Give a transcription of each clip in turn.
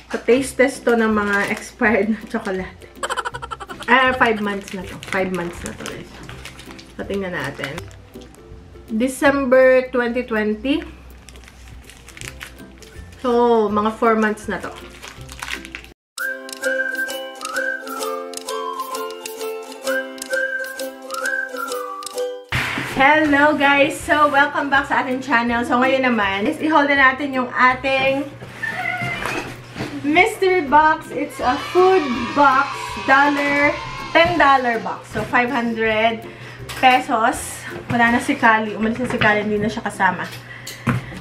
So, taste test to ng mga expired na chocolate. 5 months na to. 5 months na to, guys. So, tingnan natin. December 2020. So, mga 4 months na to. Hello guys! So, welcome back sa ating channel. So, ngayon naman, i-hold na natin yung ating mystery box. It's a food box, $10 box. So, 500 pesos. Wala na si Kali. Umalis na si Kali, hindi na siya kasama.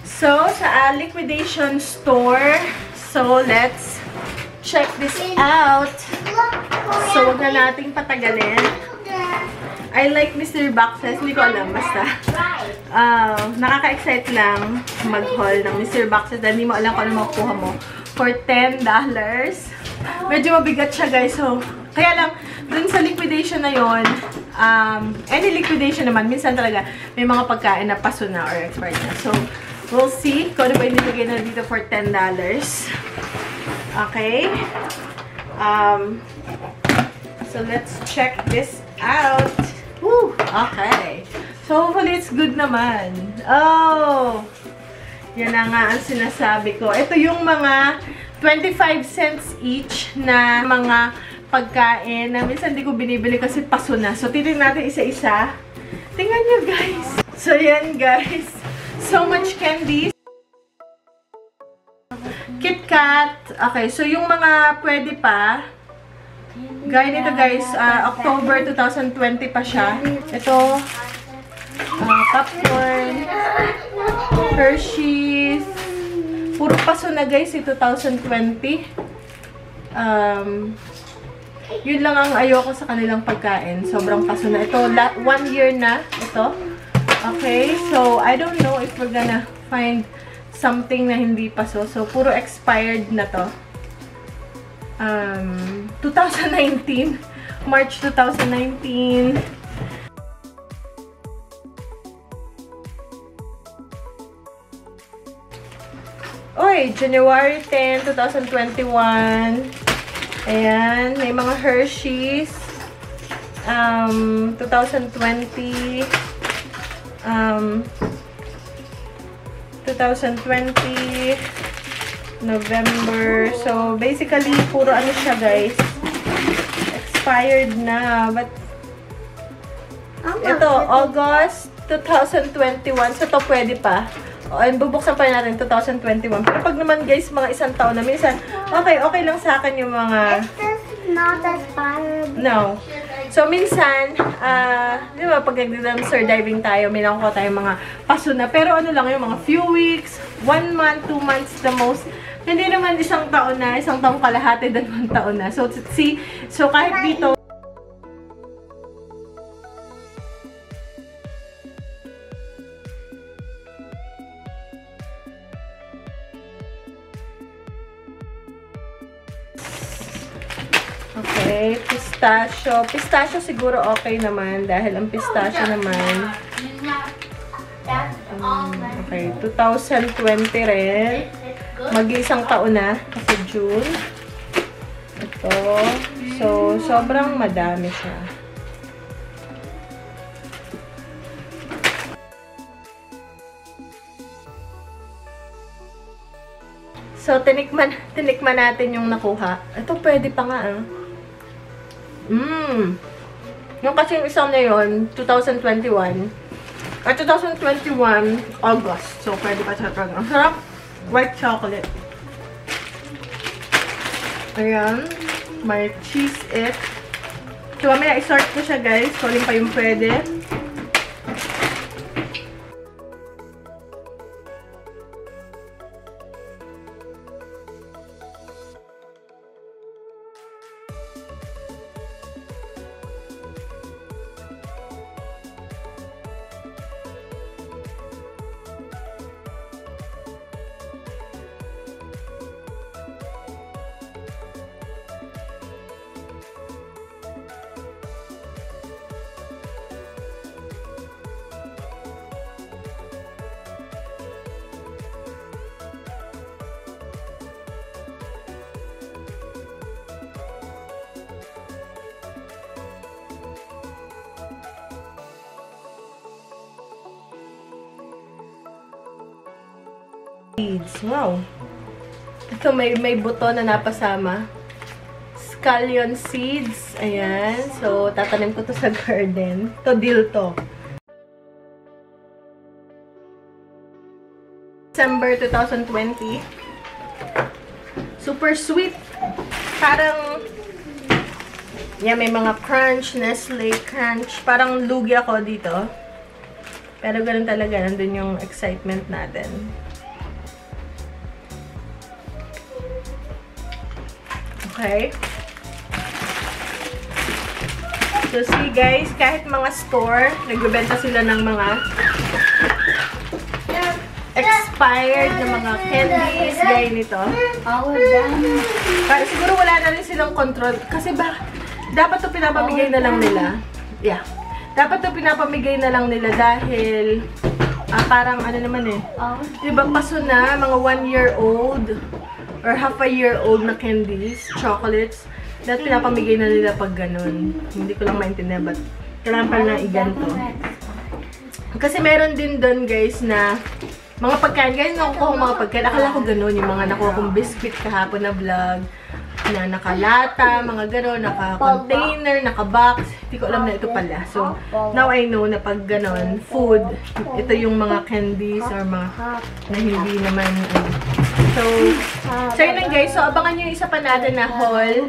So, sa liquidation store. So, let's check this out. So, wag na nating patagalin. I like mystery boxes. Hindi ko alam. Basta, nakaka-excite lang mag-haul ng mystery boxes dahil hindi mo alam kung ano makukuha mo for $10. Medyo mabigat siya, guys. So, kaya lang, dun sa liquidation na yon, any liquidation naman, minsan talaga may mga pagkain na paso na or expired na. So, we'll see kung ano ba inibigay na dito for $10. Okay? So, let's check this out. Woo! Okay. So, hopefully, it's good naman. Oh! Yan na nga ang sinasabi ko. Ito yung mga 25 cents each na mga pagkain na minsan hindi ko binibili kasi paso na. So, titignan natin isa-isa. Tingnan nyo, guys. So, yan, guys. So much candies. KitKat. Okay, so yung mga pwede pa, gaya nito guys, October 2020 pa siya. Ito, popcorn, Hershey's, puro paso na guys, 2020. Yun lang ang ayoko sa kanilang pagkain. Sobrang paso na. Ito, 1 year na. Ito. Okay, so I don't know if we're gonna find something na hindi paso. So, puro expired na to. 2019. March 2019. Oy, January 10, 2021. Ayan, may mga Hershey's. 2020. 2020. November. So, basically, puro ano siya, guys. Expired na. But, ito, August 2021. So, ito pwede pa. And bubuksan pa natin 2021. Pero pag naman, guys, mga isang taon na, minsan, okay lang sa akin yung mga... It's not expired. No. So, minsan, di ba, pag nag-dumpster diving tayo, may nakuha tayong mga paso na. Pero ano lang yung mga few weeks, 1 month, 2 months the most. Hindi naman isang taon na, isang taong kalahati, 2 taon na. So, see, so kahit dito, okay, pistachio. Pistachio siguro okay naman dahil ang pistachio naman. Okay, 2020 rin. Mag-isang taon na kasi June. Ito. So, sobrang madami siya. So, tinikman natin yung nakuha. Ito, pwede pa nga, Yung kasi yung isang na yun, 2021. At 2021, August. So, pwede pa siya talaga. Ang sarap. White chocolate. Ayan. May cheese it. So, mamaya i-sort ko siya, guys. So, alin pa yung pwede. Seeds. Wow. Ito may buto na napasama. Scallion seeds. Ayan. So, tatanim ko to sa garden. To deal to. December 2020. Super sweet. Parang yeah, may mga crunch, Nestle crunch. Parang lugi ako dito. Pero ganun talaga, nandun yung excitement natin. Okay. So, see guys, kahit mga store, nagbebenta sila ng mga expired na mga candies, gaya nito. Para siguro wala na rin silang control. Kasi dapat to pinapamigay na lang nila. Yeah. Dapat to pinapamigay na lang nila dahil parang ano naman eh. Diba paso na, mga 1-year-old or half a year old na candies, chocolates. Dapat pinapamigay na nila pag ganun. Hindi ko lang maintindihan, but kailangan pa na iganto. Kasi meron din doon guys na mga pagkain. Guys, nakukuha kong mga pagkain. Akala ko ganun, yung mga nakuha kong biscuit kahapon na vlog. Na nakalata, mga gano'n, naka-container, naka-box. Hindi ko alam na ito pala. So, now I know na pag gano'n, food, ito yung mga candies or mga na hindi naman. So yun lang guys. So, abangan nyo yung isa pa natin na haul.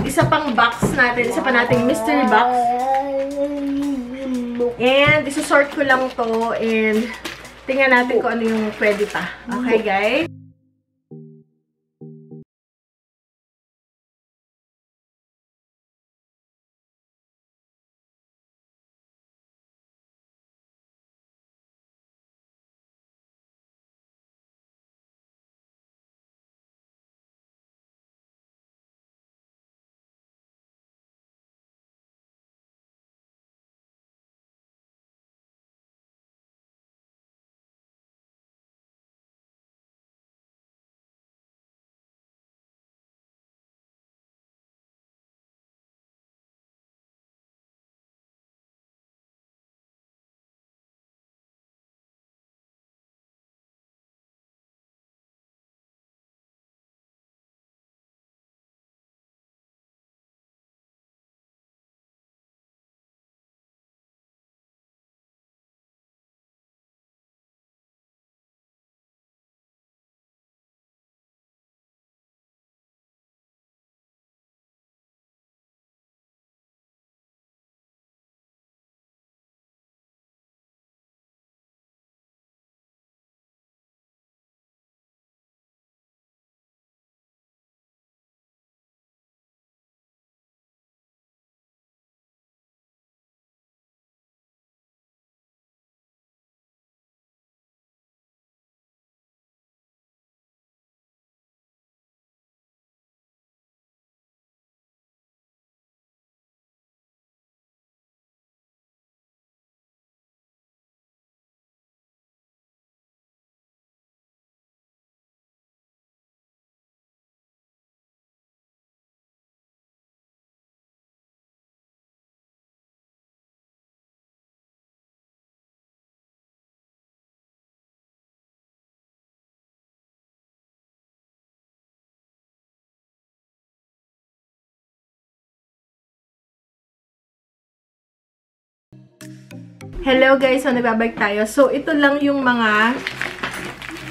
Isa pang box natin. Isa pa nating mystery box. And, isusort ko lang to and tingnan natin kung ano yung pwede pa. Okay, guys? Hello guys, so nagbabalik tayo. So ito lang yung mga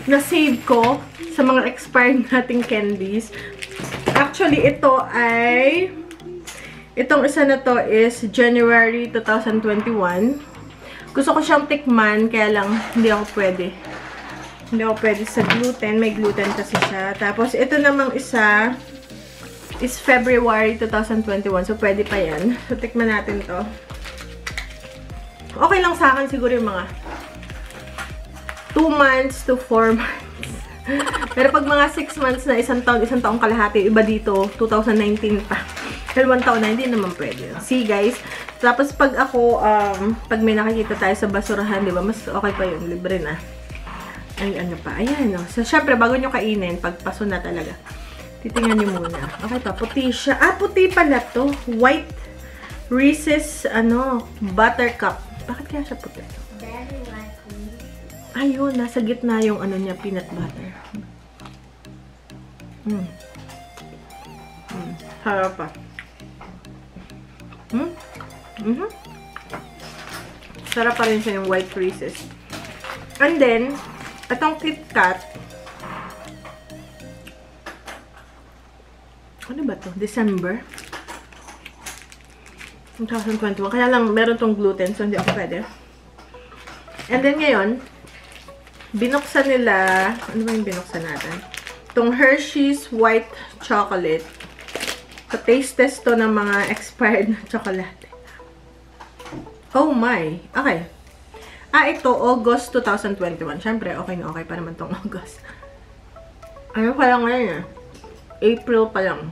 na-save ko sa mga expired nating candies. Actually, ito ay itong isa na to is January 2021. Gusto ko siyang tikman, kaya lang hindi ako pwede. Hindi ako pwede sa gluten. May gluten kasi siya. Tapos ito namang isa is February 2021. So pwede pa yan. So tikman natin to. Okay lang sa akin siguro yung mga 2 months to 4 months. Pero pag mga 6 months na isang taong kalahati, iba dito, 2019 pa. Pero 1 taon na, hindi naman pwede. See guys? Tapos pag ako, pag may nakikita tayo sa basurahan, di ba? Mas okay pa yun, libre na. Ay, ano pa? Ayan, no? So, syempre, bago nyo kainin, pagpaso na talaga. Titingnan nyo muna. Okay pa, puti siya. Ah, puti pala to. White Reese's, buttercup. Bakit kaya siya puti? Daddy likes me. Ayun, nasa gitna yung ano niya, peanut butter. Harap pa. Sarap pa rin siya yung white Reese's. And then, itong KitKat. Ano ba to? December 2021. Kaya lang, meron tong gluten, so hindi ako pwede. And then ngayon, binuksan nila, ano ba yung binuksan natin? Itong Hershey's White Chocolate. So, taste test to ng mga expired na chocolate. Oh my! Okay. Ito, August 2021. Siyempre, okay na okay pa naman tong August. Ano pa lang ngayon eh? April pa lang.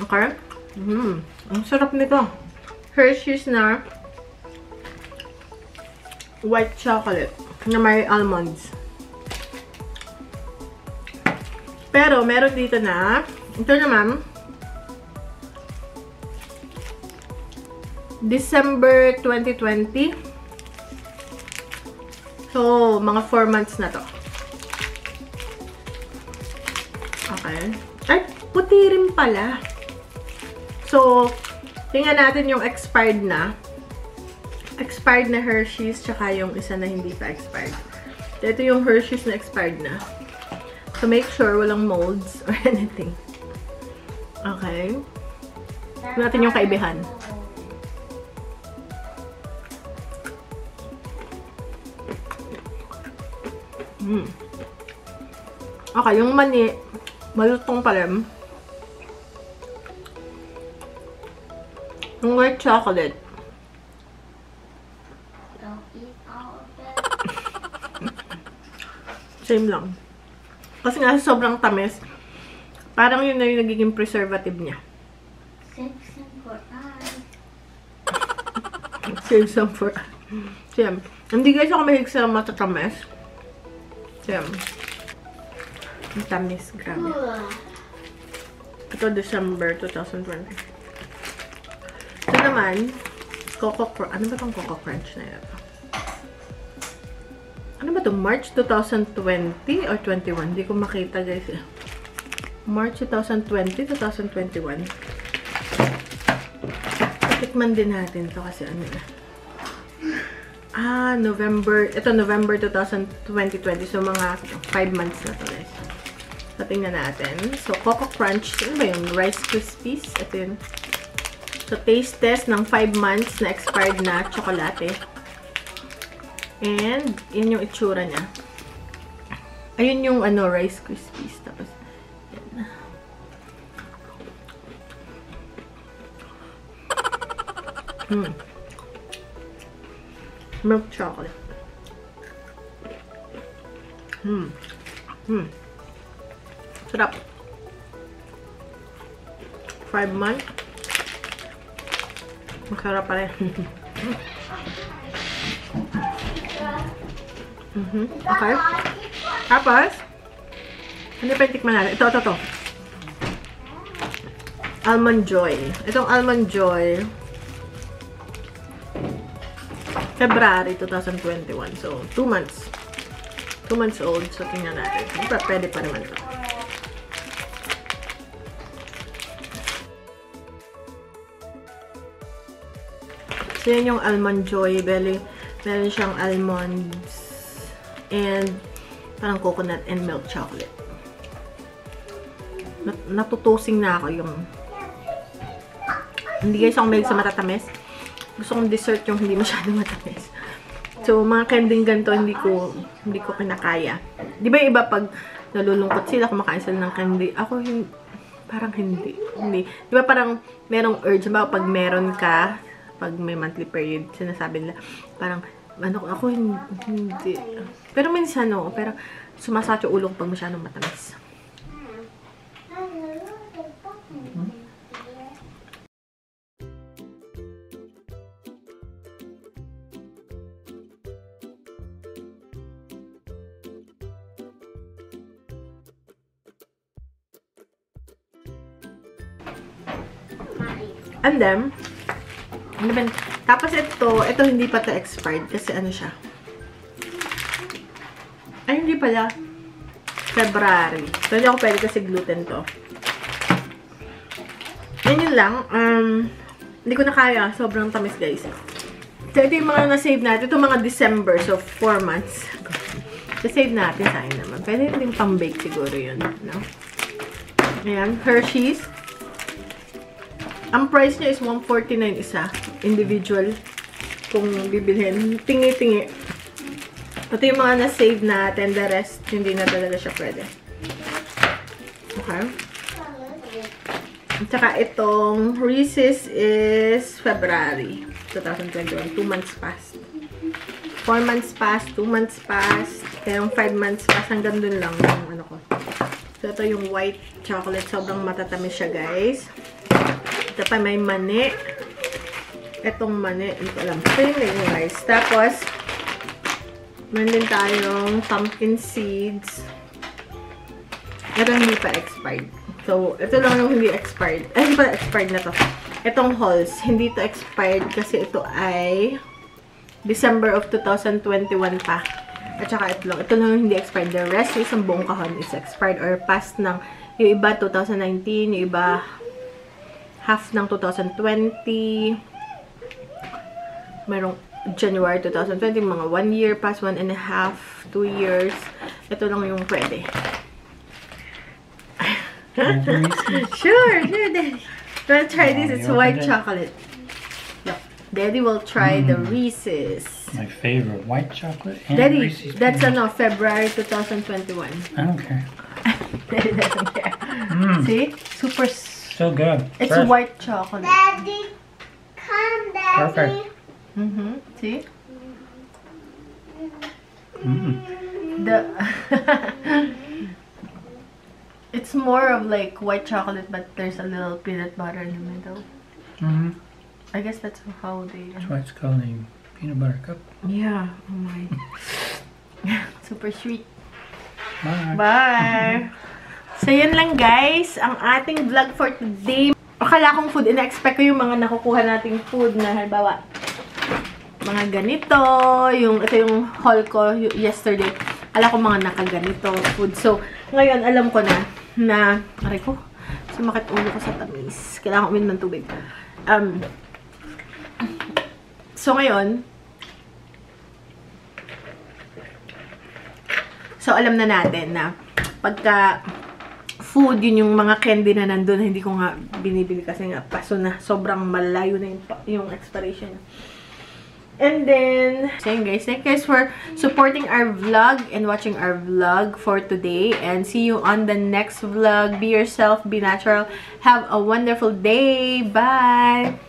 Okay? Ang sarap nito. Hershey's na white chocolate na may almonds. Pero, meron dito na, ito naman, December 2020. So, mga 4 months na to. Okay. Ay, puti rin pala. So, tingnan natin yung expired na. Expired na Hershey's, tsaka yung isa na hindi pa expired. Ito yung Hershey's na expired na. So, make sure walang molds or anything. Okay. Tignan natin yung kaibihan. Okay, yung mani, malutong pa rin. Yung white chocolate. Don't eat all of it. Same lang. Kasi nga sobrang tamis, parang yun na yung nagiging preservative niya. Save some for us. Save some for us. Siyem. Hindi guys ako mahilig sa matatamis. Siyem. Ang tamis. Grabe. Ito, December 2020. Ito naman, Coco Crunch. Ano ba itong Coco Crunch na ito? Ano ba ito? March 2020 or 21? Hindi ko makita guys. March 2020, 2021. Tikman din natin to kasi ano na. November. Ito, November 2020. So, mga 5 months na to guys. So, tingnan natin. So, Coco Crunch. Ano ba yung Rice Krispies? Ito yun. So, taste test ng 5 months na expired na tsokolate. And, yun yung itsura niya. Ayun yung ano, Rice Krispies. Tapos, yan. Milk chocolate. Sarap. 5 months. Masarap pa rin. Okay. Tapos, ano pa yung tikman natin? Ito. Almond Joy. Itong Almond Joy, February 2021. So, 2 months. 2 months old. So, tingnan natin. Pwede pa naman ito. So, yan yung Almond Joy. Meron siyang almonds and parang coconut and milk chocolate. Natutusing na ako yung... Hindi guys ako mahilig sa matatamis. Gusto kong dessert yung hindi masyadong matamis. So, mga candying ganito, hindi ko kinakaya. Di ba iba pag nalulungkot sila, kumakain sila ng candy? Ako, parang hindi. Di ba parang merong urge, ba pag meron ka, pag may monthly period, sinasabi nila, parang, ako hindi. Pero minsan, no, pero sumasakit yung ulo ko pag masyadong matamis. And then, tapos ito hindi pa to expired kasi ano siya, Ay, hindi pala. February. So, hindi ako pwede kasi gluten to. Yun lang. Hindi ko na kaya. Sobrang tamis, guys. So, ito yung mga na-save natin. Ito mga December. So, 4 months. So-save natin. Sayang naman. Pwede rin pang-bake siguro yun. No? Ayan. Hershey's. Ang price niya is $149 isa. Individual. Kung bibilhin. Tingi-tingi. Ito yung mga na-save natin. The rest, hindi na talaga siya pwede. Okay. At saka itong Reese's is February 2021. 2 months past. 4 months past. 2 months past. Kaya yung 5 months past. Hanggang dun lang yung ano ko. So, ito yung white chocolate. Sobrang matatamis siya, guys. Ito pa may mani. Itong mani. Hindi ko alam. Ito yung name, guys. Tapos, meron din tayong pumpkin seeds. Ito hindi pa expired. So, ito lang yung hindi expired. Ay, hindi pa expired na to. Itong Halls, hindi to expired kasi ito ay December of 2021 pa. At saka ito lang yung hindi expired. The rest is ang buong kahon is expired or past ng, yung iba 2019, yung iba half ng 2020. Mayroong January 2020, mga 1 year past, 1.5, 2 years. Ito lang yung pwede. Sure, Daddy. Wanna try this? It's white chocolate. Yep. Daddy will try the Reese's. My favorite, white chocolate and Daddy, Reese's that's peanut. February 2021. I don't care. Daddy doesn't care. See? Super. Still good. It's Fresh. white chocolate. Daddy, come, Daddy. Perfect. See? It's more of like white chocolate, but there's a little peanut butter in the middle. I guess that's how they. That's why it's called a peanut butter cup. Yeah. Oh my. Super sweet. Bye. Bye. So yun lang, guys, ang ating vlog for today. Akala kong food, ina-expect ko yung mga nakukuha nating food na halimbawa mga ganito, ito yung haul ko yesterday. Alam ko mga nakaganito food. So, ngayon alam ko na aray ko, sumakit ulo ko sa tamis. Kailangan ko uminom ng tubig. So, ngayon, alam na natin na pagka food, yun yung mga candy na nandun, hindi ko nga binibili kasi nga paso na. Sobrang malayo na yung expiration. And then, saying guys, thank you guys for supporting our vlog and watching our vlog for today. And see you on the next vlog. Be yourself, be natural. Have a wonderful day. Bye!